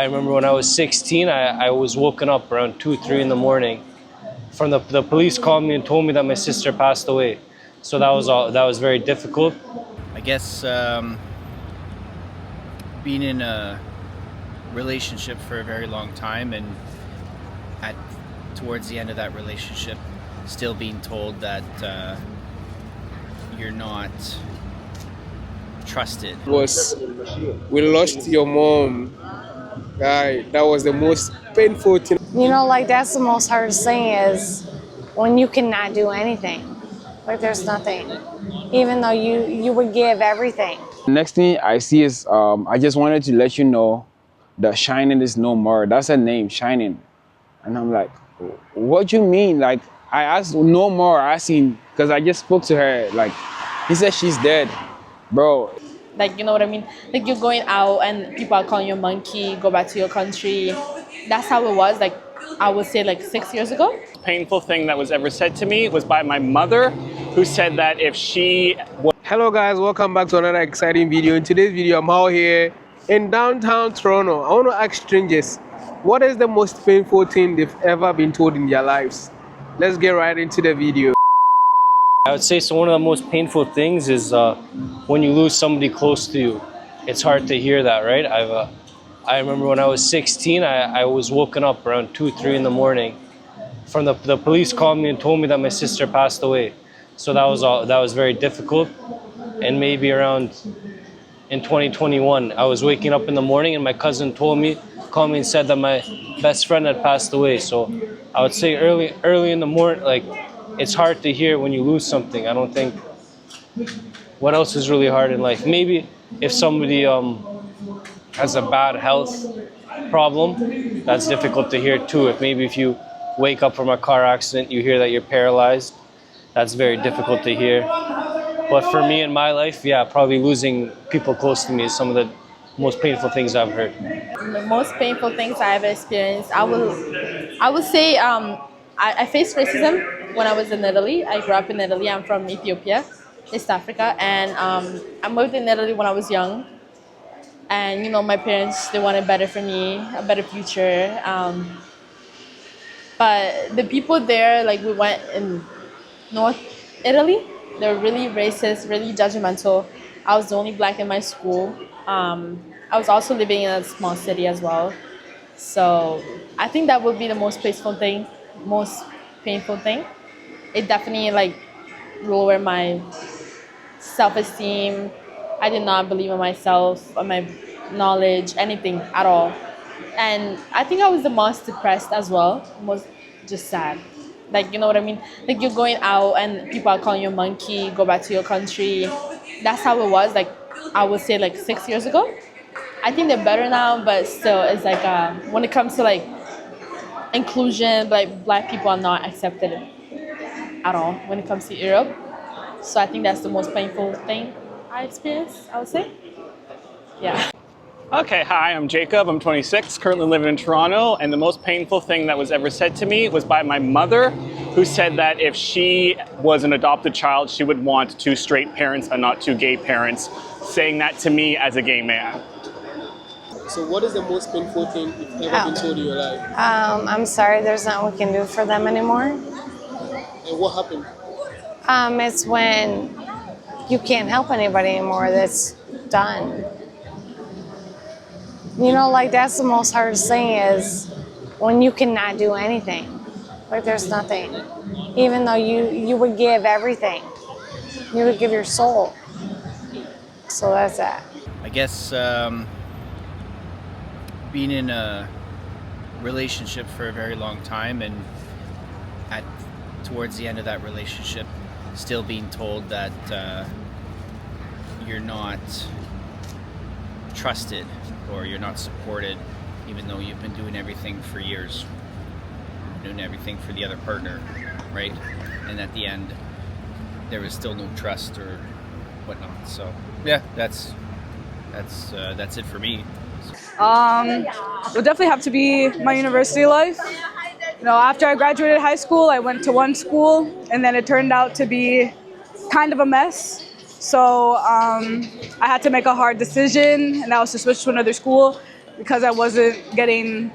I remember when I was 16, I was woken up around 2, 3 in the morning. From the police called me and told me that my sister passed away. So that was very difficult. I guess being in a relationship for a very long time and towards the end of that relationship still being told that you're not trusted. We lost your mom. Guy, that was the most painful thing. You know, like that's the most hardest thing is when you cannot do anything. Like there's nothing. Even though you would give everything. Next thing I see is I just wanted to let you know that Shining is no more. That's her name, Shining. And I'm like, what do you mean? Like I asked no more, asking because I just spoke to her. Like he said she's dead, bro. Like, you know what I mean? Like you're going out and people are calling you a monkey, go back to your country. That's how it was, like I would say like 6 years ago. Painful thing that was ever said to me was by my mother, who said that if she... Hello guys, welcome back to another exciting video. In today's video, I'm out here in downtown Toronto. I want to ask strangers, what is the most painful thing they've ever been told in their lives? Let's get right into the video. I would say so one of the most painful things is when you lose somebody close to you. It's hard to hear that, right? I remember when I was 16, I was woken up around 2, 3 in the morning. From the police called me and told me that my sister passed away. So that was very difficult. And maybe around in 2021, I was waking up in the morning and my cousin called me and said that my best friend had passed away. So I would say early in the morning, like it's hard to hear when you lose something. I don't think, what else is really hard in life? Maybe if somebody has a bad health problem, that's difficult to hear too. If you wake up from a car accident, you hear that you're paralyzed, that's very difficult to hear. But for me in my life, yeah, probably losing people close to me is some of the most painful things I've heard. The most painful things I ever experienced, I would say I faced racism when I was in Italy. I grew up in Italy. I'm from Ethiopia, East Africa, and I moved in Italy when I was young. And you know, my parents, they wanted better for me, a better future. But the people there, like we went in North Italy, they're really racist, really judgmental. I was the only black in my school. I was also living in a small city as well. So I think that would be the most painful thing. It definitely like lowered my self-esteem. I did not believe in myself, in my knowledge, anything at all. And I think I was the most depressed as well, most just sad. Like, you know what I mean? Like you're going out and people are calling you a monkey, go back to your country. That's how it was, like I would say like 6 years ago. I think they're better now, but still it's like when it comes to like inclusion, like black people are not accepted at all when it comes to Europe. So I think that's the most painful thing I experienced, I would say. Yeah. Okay, hi, I'm Jacob, I'm 26, currently living in Toronto, and the most painful thing that was ever said to me was by my mother, who said that if she was an adopted child, she would want 2 straight parents and not 2 gay parents, saying that to me as a gay man. So what is the most painful thing you've ever been told in your life? I'm sorry, there's nothing we can do for them anymore. And what happened? It's when you can't help anybody anymore. That's done. You know, like that's the most hardest thing is when you cannot do anything. Like there's nothing. Even though you would give everything. You would give your soul. So that's that. I guess being in a relationship for a very long time and towards the end of that relationship still being told that you're not trusted or you're not supported, even though you've been doing everything for years, doing everything for the other partner, right? And at the end there was still no trust or whatnot. So yeah, that's it for me. It would definitely have to be my university life. You know, after I graduated high school, I went to one school, and then it turned out to be kind of a mess. So I had to make a hard decision, and that was to switch to another school. because I wasn't getting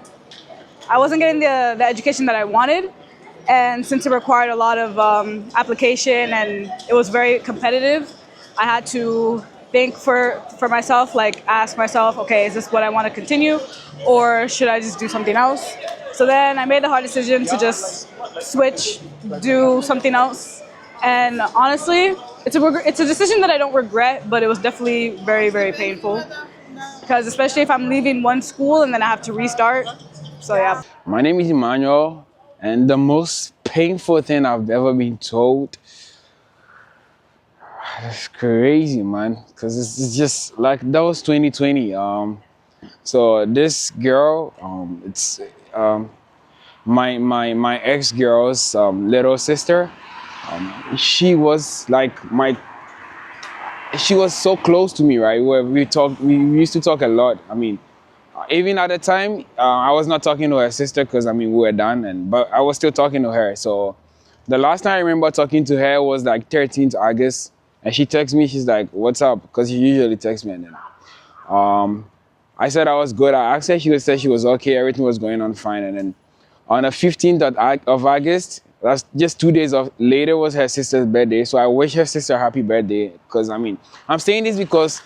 the education that I wanted. And since it required a lot of application and it was very competitive, I had to think for myself, like ask myself, okay, is this what I want to continue, or should I just do something else? So then I made the hard decision to just switch, do something else. And honestly, it's a decision that I don't regret, but it was definitely very, very painful, because especially if I'm leaving one school and then I have to restart. So yeah. My name is Emmanuel, and the most painful thing I've ever been told, that's crazy, man, because it's just like, that was 2020. So this girl, it's my ex-girl's little sister. She was so close to me, right? We used to talk a lot. I mean, even at the time, I was not talking to her sister because, I mean, we were done, but I was still talking to her. So the last time I remember talking to her was like 13th August, and she texted me, she's like, "What's up?" Because she usually texts me, and then I said I was good. I asked her, she said she was okay, everything was going on fine, and then on the 15th of August, that's just 2 days later, was her sister's birthday. So I wish her sister a happy birthday, because, I mean, I'm saying this because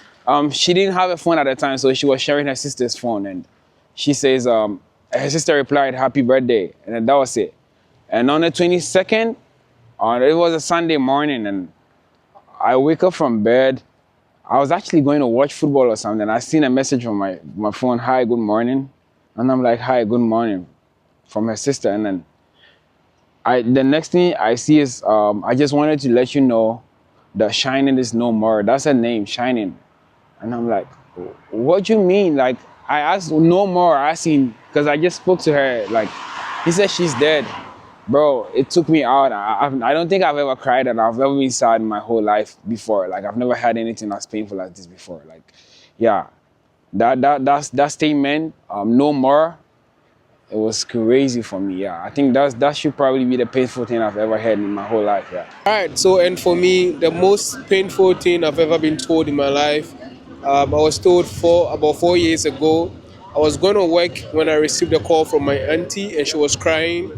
she didn't have a phone at the time, so she was sharing her sister's phone, and she says her sister replied, "Happy birthday," and then that was it. And on the 22nd, it was a Sunday morning, and I wake up from bed. I was actually going to watch football or something. I seen a message on my phone, "Hi, good morning," and I'm like, "Hi, good morning," from her sister. And then the next thing I see is, "I just wanted to let you know that Shining is no more." That's her name, Shining. And I'm like, "What do you mean?" Like, I asked, "No more," asking, because I just spoke to her. Like, he said she's dead. Bro, it took me out. I don't think I've ever cried and I've ever been sad in my whole life before. Like, I've never had anything as painful as this before. Like, yeah, that statement, "no more," it was crazy for me. Yeah, I think that should probably be the painful thing I've ever had in my whole life. Yeah. All right, so and for me, the most painful thing I've ever been told in my life, I was told about 4 years ago. I was going to work when I received a call from my auntie, and she was crying,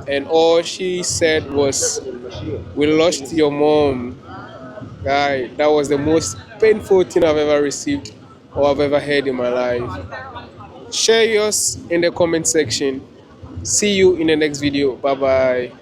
and all she said was, "We lost your mom." Guy, that was the most painful thing I've ever received or I've ever heard in my life. Share yours in the comment section. See you in the next video. Bye bye.